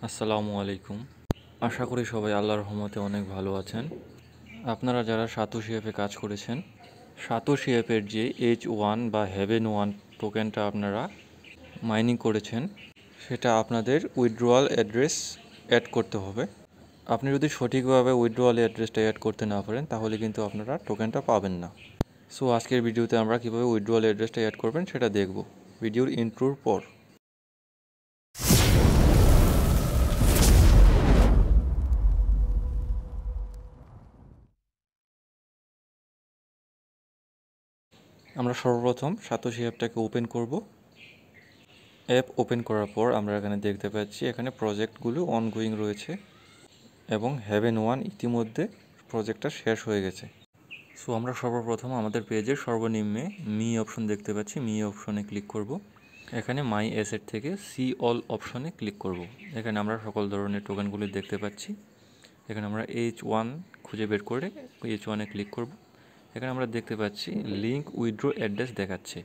আসসালামু আলাইকুম। আশা করি সবাই আল্লাহর রহমতে অনেক ভালো আছেন। আপনারা যারা সাতোশি অ্যাপে কাজ করেছেন, সাতোশি অ্যাপের যে H1 বা হেভেন 1 টোকেনটা আপনারা মাইনিং করেছেন, সেটা আপনাদের উইথড্রয়াল অ্যাড্রেস অ্যাড করতে হবে। আপনি যদি সঠিকভাবে উইথড্রয়াল অ্যাড্রেসটা অ্যাড করতে না পারেন, তাহলে কিন্তু আপনারা টোকেনটা পাবেন না। সো আজকের ভিডিওতে আমরা কীভাবে উইথড্রয়াল অ্যাড্রেসটা অ্যাড করবেন সেটা দেখব ভিডিওর ইন্ট্রোর পর। আমরা সর্বপ্রথম সাতোশি অ্যাপটাকে ওপেন করব। অ্যাপ ওপেন করার পর আমরা এখানে দেখতে পাচ্ছি এখানে প্রজেক্টগুলো অনগোয়িং রয়েছে এবং হেভেন 1 ইতিমধ্যে প্রজেক্টটা শেষ হয়ে গেছে। সো আমরা সর্বপ্রথম আমাদের পেজের সর্বনিম্নে মি অপশন দেখতে পাচ্ছি, মি অপশনে ক্লিক করব। এখানে মাই অ্যাসেট থেকে সি অল অপশনে ক্লিক করব। এখানে আমরা সকল ধরনের টোকেনগুলি দেখতে পাচ্ছি। এখানে আমরা H1 খুঁজে বের করে H1-এ ক্লিক করব। এখানে আমরা দেখতে পাচ্ছি লিঙ্ক উইথড্র অ্যাড্রেস দেখাচ্ছে।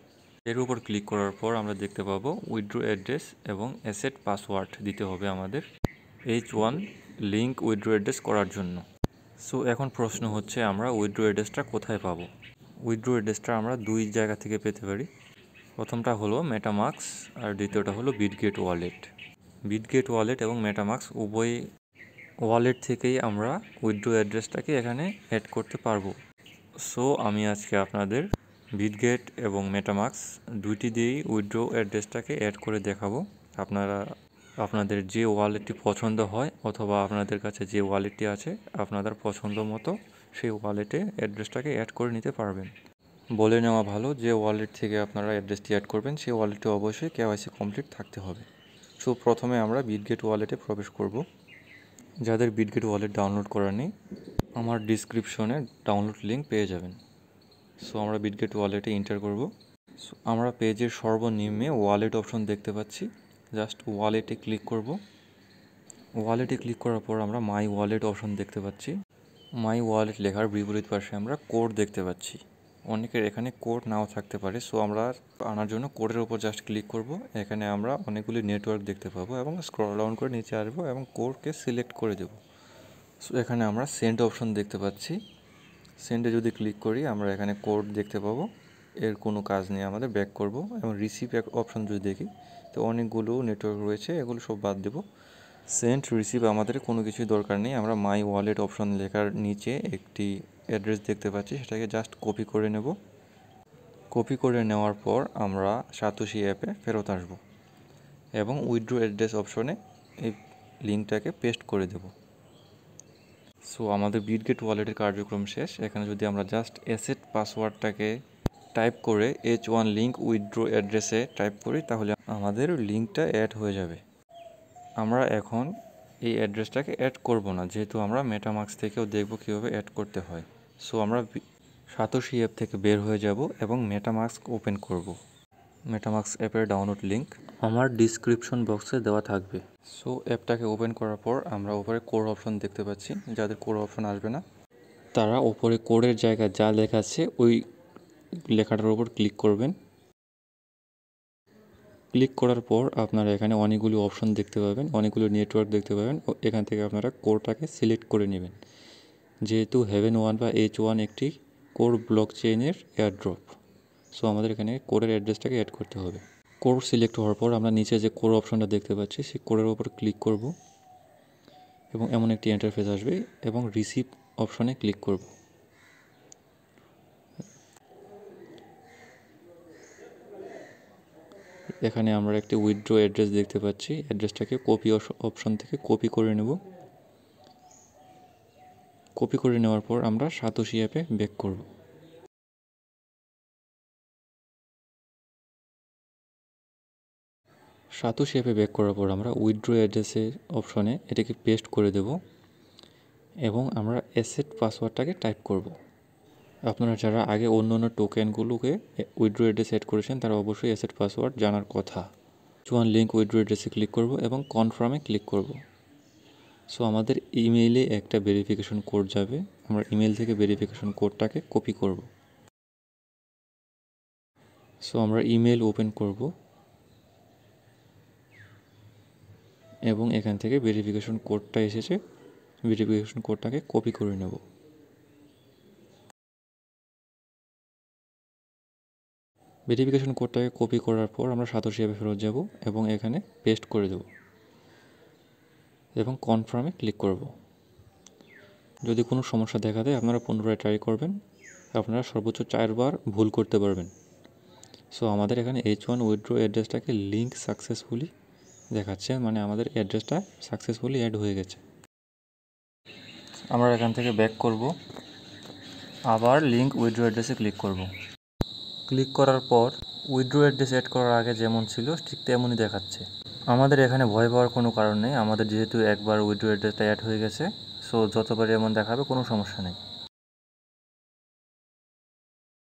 এর উপর ক্লিক করার পর আমরা দেখতে পাবো উইথড্র অ্যাড্রেস এবং অ্যাসেট পাসওয়ার্ড দিতে হবে আমাদের H1 লিঙ্ক উইথড্র অ্যাড্রেস করার জন্য। সো এখন প্রশ্ন হচ্ছে আমরা উইথড্র অ্যাড্রেসটা কোথায় পাবো? উইথড্র অ্যাড্রেসটা আমরা দুই জায়গা থেকে পেতে পারি। প্রথমটা হলো মেটামাক্স আর দ্বিতীয়টা হলো বিটগেট ওয়ালেট। বিটগেট ওয়ালেট এবং মেটামাক্স উভয় ওয়ালেট থেকেই আমরা উইথড্র অ্যাড্রেসটাকে এখানে অ্যাড করতে পারবো। সো আমি আজকে আপনাদের বিটগেট এবং মেটামাক্স দুইটি দিয়েই উইথড্র অ্যাড্রেসটাকে অ্যাড করে দেখাবো। আপনাদের যে ওয়ালেটটি পছন্দ হয় অথবা আপনাদের কাছে যে ওয়ালেটটি আছে আপনাদের পছন্দ মতো সেই ওয়ালেটে অ্যাড্রেসটাকে অ্যাড করে নিতে পারবেন। বলে নেওয়া ভালো, যে ওয়ালেট থেকে আপনারা অ্যাড্রেসটি অ্যাড করবেন সেই ওয়ালেটটি অবশ্যই কেওয়াইসি কমপ্লিট থাকতে হবে। সো প্রথমে আমরা বিটগেট ওয়ালেটে প্রবেশ করব। যাদের বিটগেট ওয়ালেট ডাউনলোড করা নেই, আমার ডিসক্রিপশনে ডাউনলোড লিঙ্ক পেয়ে যাবেন। সো আমরা বিটগেট ওয়ালেটে এন্টার করব। সো আমরা পেজের সর্বনিম্নে ওয়ালেট অপশন দেখতে পাচ্ছি, জাস্ট ওয়ালেটে ক্লিক করব। ওয়ালেটে ক্লিক করার পর আমরা মাই ওয়ালেট অপশন দেখতে পাচ্ছি। মাই ওয়ালেট লেখার বিপরীত পাশে আমরা কোড দেখতে পাচ্ছি। অনেকের এখানে কোড নাও থাকতে পারে, সো আমরা আনার জন্য কোডের উপর জাস্ট ক্লিক করব। এখানে আমরা অনেকগুলি নেটওয়ার্ক দেখতে পাবো এবং স্ক্রল ডাউন করে নিচে আসবো এবং কোডকে সিলেক্ট করে দেব। সো এখানে আমরা সেন্ড অপশন দেখতে পাচ্ছি। সেন্ডে যদি ক্লিক করি আমরা এখানে কোড দেখতে পাবো। এর কোনো কাজ নেই, আমাদের ব্যাক করব এবং রিসিভ অপশন যদি দেখি তো অনেকগুলো নেটওয়ার্ক রয়েছে, এগুলো সব বাদ দেব। সেন্ড রিসিভ আমাদের কোনো কিছুই দরকার নেই। আমরা মাই ওয়ালেট অপশন লেখার নিচে একটি অ্যাড্রেস দেখতে পাচ্ছি, সেটাকে জাস্ট কপি করে নেব। কপি করে নেওয়ার পর আমরা সাতোশি অ্যাপে ফেরত আসব এবং উইথড্র অ্যাড্রেস অপশনে এই লিঙ্কটাকে পেস্ট করে দেব। সো আমাদের বিটগেট ওয়ালেটের কার্যক্রম শেষ। এখানে যদি আমরা জাস্ট অ্যাসেট পাসওয়ার্ডটাকে টাইপ করে H1 লিঙ্ক উইথড্র অ্যাড্রেসে টাইপ করি, তাহলে আমাদের লিঙ্কটা অ্যাড হয়ে যাবে। আমরা এখন এই অ্যাড্রেসটাকে অ্যাড করব না, যেহেতু আমরা মেটামাক্স থেকেও দেখব কীভাবে অ্যাড করতে হয়। সো আমরা সাতোশি অ্যাপ থেকে বের হয়ে যাব এবং মেটামাক্স ওপেন করব। মেটামাক্স অ্যাপের ডাউনলোড লিঙ্ক আমার ডিসক্রিপশন বক্সে দেওয়া থাকবে। সো অ্যাপটাকে ওপেন করার পর আমরা উপরে কোড অপশন দেখতে পাচ্ছি। যাদের কোড অপশন আসবে না তারা উপরে কোডের জায়গায় যা লেখা আছে ওই লেখাটার উপর ক্লিক করবেন। ক্লিক করার পর আপনারা এখানে অনেকগুলো অপশন দেখতে পাবেন, অনেকগুলো নেটওয়ার্ক দেখতে পাবেন। এখান থেকে আপনারা কোডটাকে সিলেক্ট করে নেবেন। যেহেতু হেভেন 1 বা H1 একটি কোর ব্লক চেইনের এয়ারড্রপ, সো আমাদের এখানে কোডের অ্যাড্রেসটাকে অ্যাড করতে হবে। কোড সিলেক্ট হওয়ার পর আমরা নিচে যে কোড অপশনটা দেখতে পাচ্ছি সেই কোডের উপর ক্লিক করব এবং এমন একটি ইন্টারফেস আসবে এবং রিসিভ অপশনে ক্লিক করব। এখানে আমরা একটি উইথড্র অ্যাড্রেস দেখতে পাচ্ছি। অ্যাড্রেসটাকে কপি অপশন থেকে কপি করে নেব। কপি করে নেওয়ার পর আমরা সাতোশি অ্যাপে ব্যাক করব। সাতোশি অ্যাপে ব্যাক করার পর আমরা উইথড্র অ্যাড্রেসের অপশনে এটাকে পেস্ট করে দেব এবং আমরা অ্যাসেট পাসওয়ার্ডটাকে টাইপ করব। আপনারা যারা আগে অন্য অন্য টোকেনগুলোকে উইথড্র অ্যাড্রেস সেট করেছেন তারা অবশ্যই অ্যাসেট পাসওয়ার্ড জানার কথা। H1 লিঙ্ক উইথড্র অ্যাড্রেসে ক্লিক করব এবং কনফার্মে ক্লিক করব। সো আমাদের ইমেইলে একটা ভেরিফিকেশন কোড যাবে, আমরা ইমেল থেকে ভেরিফিকেশন কোডটাকে কপি করব। সো আমরা ইমেল ওপেন করব। এবং এখান থেকে ভেরিফিকেশন কোডটা এসেছে, ভেরিফিকেশন কোডটাকে কপি করে নেব। ভেরিফিকেশন কোডটাকে কপি করার পর আমরা সাতোশি অ্যাপে ফেরত যাব এবং এখানে পেস্ট করে দেব এবং কনফার্মে ক্লিক করব। যদি কোনো সমস্যা দেখা দেয় আপনারা পুনরায় ট্রাই করবেন, আপনারা সর্বোচ্চ 4 বার ভুল করতে পারবেন। সো আমাদের এখানে H1 উইথড্র অ্যাড্রেসটাকে লিঙ্ক সাকসেসফুলি দেখাচ্ছে, মানে আমাদের অ্যাড্রেসটা সাকসেসফুলি অ্যাড হয়ে গেছে। আমরা এখান থেকে ব্যাক করব, আবার লিঙ্ক উইথড্র অ্যাড্রেসে ক্লিক করব। ক্লিক করার পর উইথড্র অ্যাড্রেস অ্যাড করার আগে যেমন ছিল ঠিক তেমনই দেখাচ্ছে। আমাদের এখানে ভয় পাওয়ার কোনো কারণ নেই, আমাদের যেহেতু একবার উইথড্র অ্যাড্রেসটা অ্যাড হয়ে গেছে, সো যতবারই এমন দেখাবে কোনো সমস্যা নেই।